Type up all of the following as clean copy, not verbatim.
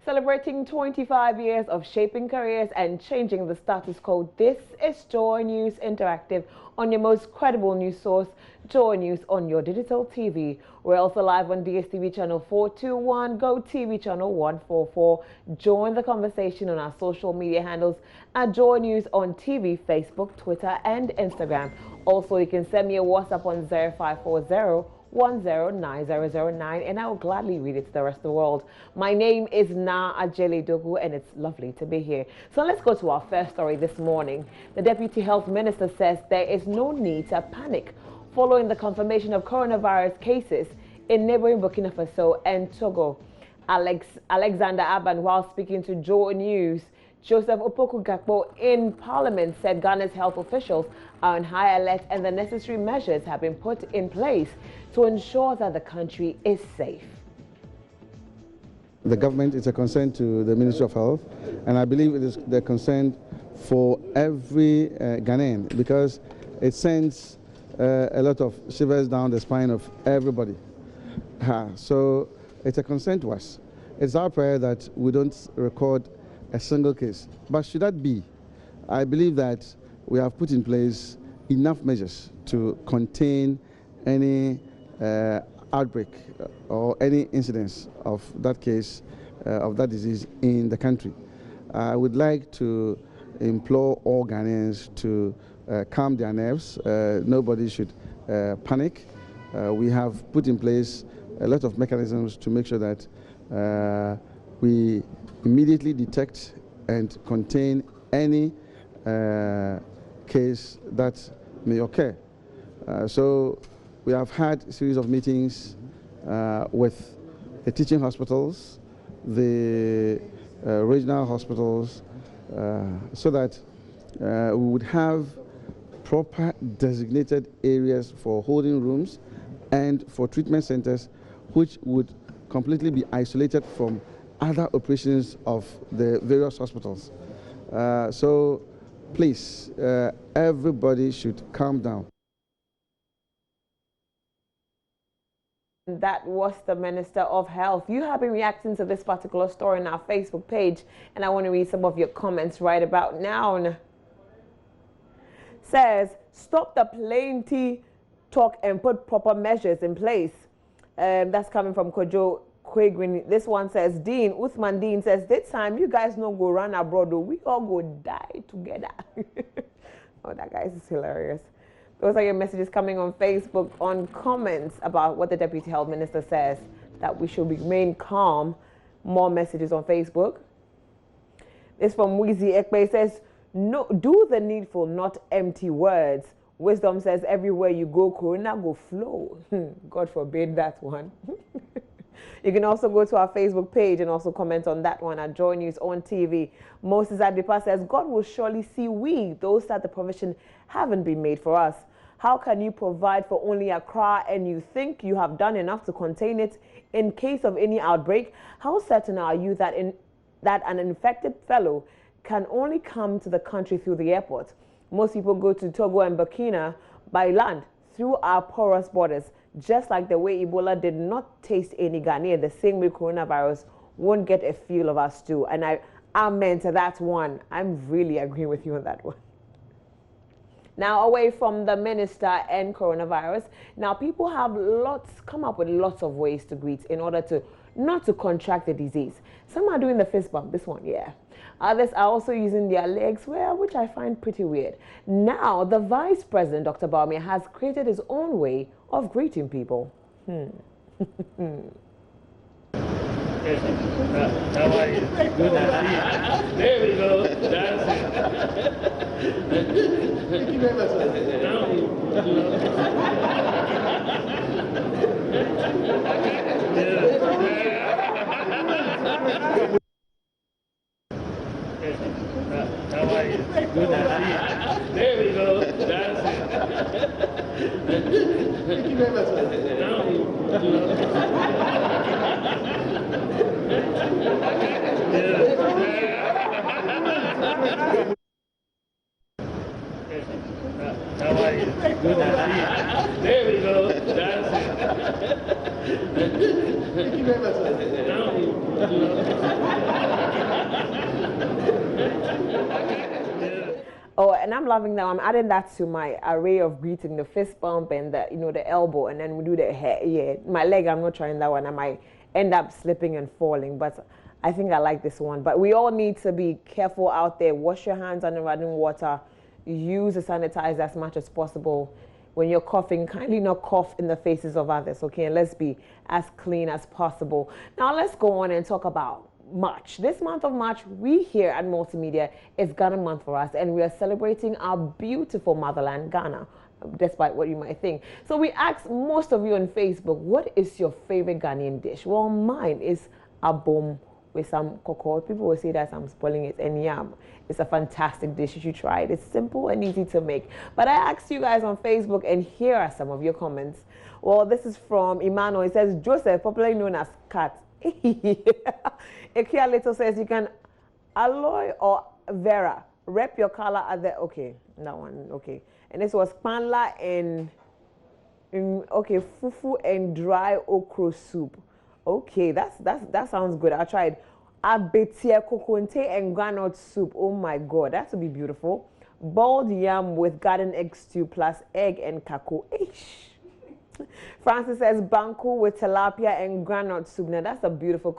Celebrating 25 years of shaping careers and changing the status quo, this is Joy News Interactive on your most credible news source, Joy News on your digital TV. We're also live on DSTV channel 421, Go TV channel 144. Join the conversation on our social media handles at Joy News on TV, Facebook, Twitter, and Instagram. Also, you can send me a WhatsApp on 0540 109009 and I will gladly read it to the rest of the world. My name is Na Ajele Dogu and it's lovely to be here. So let's go to our first story this morning. The Deputy Health Minister says there is no need to panic following the confirmation of coronavirus cases in neighboring Burkina Faso and Togo. Alexander Aban, while speaking to JoyNews, Joseph Opoku Gakpo in Parliament said Ghana's health officials are on high alert and the necessary measures have been put in place to ensure that the country is safe. The government is a concern to the Ministry of Health, and I believe it is the concern for every Ghanaian because it sends a lot of shivers down the spine of everybody. So it's a concern to us. It's our prayer that we don't record a single case. But should that be, I believe that we have put in place enough measures to contain any outbreak or any incidence of that case, of that disease in the country. I would like to implore all Ghanaians to calm their nerves. Nobody should panic. We have put in place a lot of mechanisms to make sure that we immediately detect and contain any case that may occur. So we have had a series of meetings with the teaching hospitals, the regional hospitals, so that we would have proper designated areas for holding rooms and for treatment centers which would completely be isolated from other operations of the various hospitals. So please, everybody should calm down. That was the Minister of Health. You have been reacting to this particular story on our Facebook page, and I want to read some of your comments right about now. Says, stop the plenty talk and put proper measures in place. That's coming from Kojo Quagrin. This one says, Dean, Uthman Dean says, this time you guys no go run abroad, we all go die together. Oh, that guy is hilarious. Those are your messages coming on Facebook on comments about what the Deputy Health Minister says, that we should remain calm. More messages on Facebook. This from Wizi Ekpe says, no, do the needful, not empty words. Wisdom says, everywhere you go, corona go flow. God forbid that one. You can also go to our Facebook page and also comment on that one at Joy News on TV. Moses Adipa says, God will surely see we, those that the provision haven't been made for us. How can you provide for only Accra and you think you have done enough to contain it in case of any outbreak? How certain are you that an infected fellow can only come to the country through the airport? Most people go to Togo and Burkina by land through our porous borders, just like the way Ebola did not taste any Ghanaian, the same way coronavirus won't get a feel of us too. And amen to that one. I'm really agreeing with you on that one. Now, away from the minister and coronavirus, now people have come up with lots of ways to greet in order to not to contract the disease. Some are doing the fist bump, this one, yeah. Others are also using their legs, well, which I find pretty weird. Now, the Vice President, Dr. Bawumia, has created his own way of greeting people. How are you? Good to see you. There we go. That's it. Thank you very much. How are you? Good to see you. There we go. That's it. Thank you very much. How are you? Good to see you. There we go. That's it. Thank you very much. I'm loving that. I'm adding that to my array of greeting, the fist bump and the, you know, the elbow, and then we do the hair. Yeah, my leg, I'm not trying that one. I might end up slipping and falling, but I think I like this one. But we all need to be careful out there. Wash your hands under running water. Use a sanitizer as much as possible. When you're coughing, kindly not cough in the faces of others, okay? And let's be as clean as possible. Now let's go on and talk about March. This month of March, we here at Multimedia, is Ghana month for us, and we are celebrating our beautiful motherland, Ghana, despite what you might think. So we asked most of you on Facebook, what is your favorite Ghanaian dish? Well, mine is abom with some cocoa. People will say that I'm spoiling it, and yam. It's a fantastic dish. You should try it. It's simple and easy to make. But I asked you guys on Facebook, and here are some of your comments. Well, this is from Emmanuel. It says, Joseph, popularly known as Cat. Ikea Little says, you can Aloy or Vera. Rep your color at the, okay, that one, okay. And this was panla and, okay, fufu and dry okra soup. Okay, that sounds good. I tried abetia kokonte and granite soup. Oh my God, that would be beautiful. Boiled yam with garden egg stew plus egg and kako. Ish. Francis says banku with tilapia and granite soup. Now that's a beautiful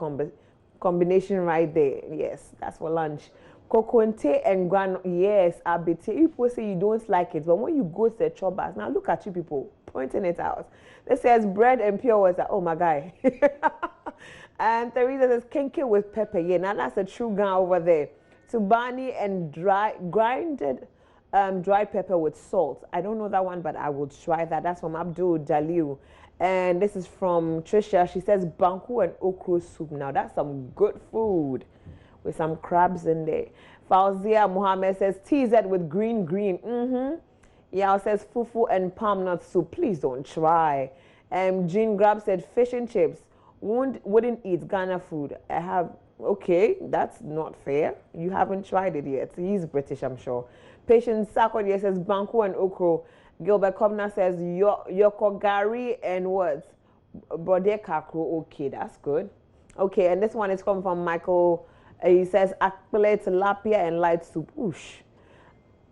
combination right there. Yes, that's for lunch. Kokonte and granite. Yes, abetia. People say you don't like it, but when you go to the chobas, now look at you people pointing it out. This says bread and pure water. Oh my guy. And Teresa says kenke with pepper. Yeah, now that's a true gun over there. Tubani and grinded dry pepper with salt. I don't know that one, but I will try that. That's from Abdul Jalil. And this is from Trisha. She says banku and okra soup. Now that's some good food with some crabs in there. Fauzia Mohammed says TZ with green. Yao says fufu and palm nut soup. Please don't try. Jean Grab said fish and chips. Wouldn't eat Ghana food. I have, okay, that's not fair. You haven't tried it yet. He's British, I'm sure. Patience Sarkodie says banku and okro. Gilbert Kobna says yokogari and what? Brode kakro. Okay, that's good. Okay, and this one is coming from Michael. He says akpele tilapia and light soup. Oosh.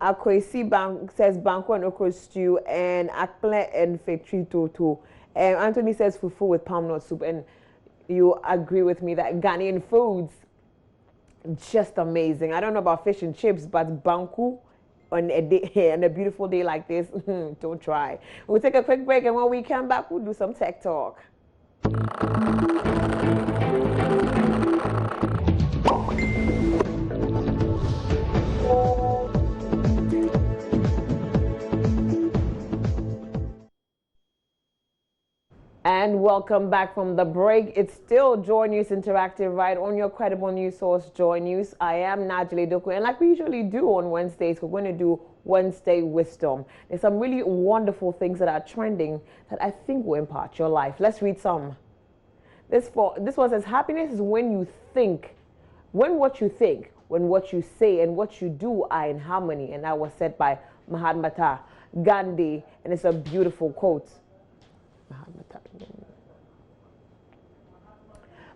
Akwesi says banku and okra stew and akpele and fetri toto. Anthony says fufu with palm nut soup, and you agree with me that Ghanaian foods just amazing. I don't know about fish and chips, but banku on a day, on a beautiful day like this, don't try. We'll take a quick break, and when we come back, we'll do some tech talk. And welcome back from the break. It's still Joy News Interactive, right on your credible news source, Joy News. I am Najile Doku, and like we usually do on Wednesdays, we're going to do Wednesday Wisdom. There's some really wonderful things that are trending that I think will impact your life. Let's read some. This one says, happiness is when you think, when what you think, when what you say and what you do are in harmony. And that was said by Mahatma Gandhi, and it's a beautiful quote.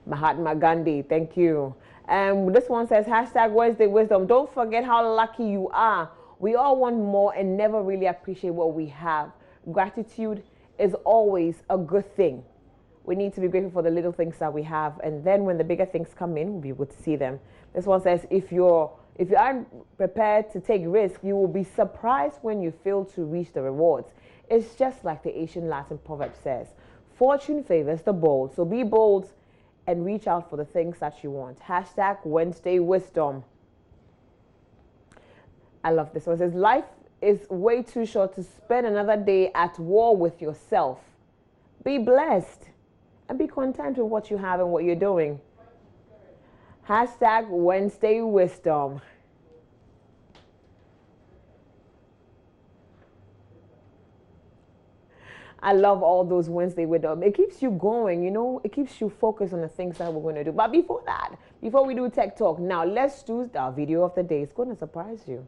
Mahatma Gandhi, thank you. This one says, hashtag Wednesday Wisdom. Don't forget how lucky you are. We all want more and never really appreciate what we have. Gratitude is always a good thing. We need to be grateful for the little things that we have, and then when the bigger things come in, we'll be able to see them. This one says, if you aren't prepared to take risk, you will be surprised when you fail to reach the rewards. It's just like the ancient Latin proverb says, fortune favors the bold. So be bold and reach out for the things that you want. Hashtag Wednesday Wisdom. I love this one. It says, life is way too short to spend another day at war with yourself. Be blessed and be content with what you have and what you're doing. Hashtag Wednesday Wisdom. I love all those Wednesday Wisdom. It keeps you going, you know, it keeps you focused on the things that we're going to do. But before that, before we do Tech Talk, now let's do our video of the day. It's going to surprise you.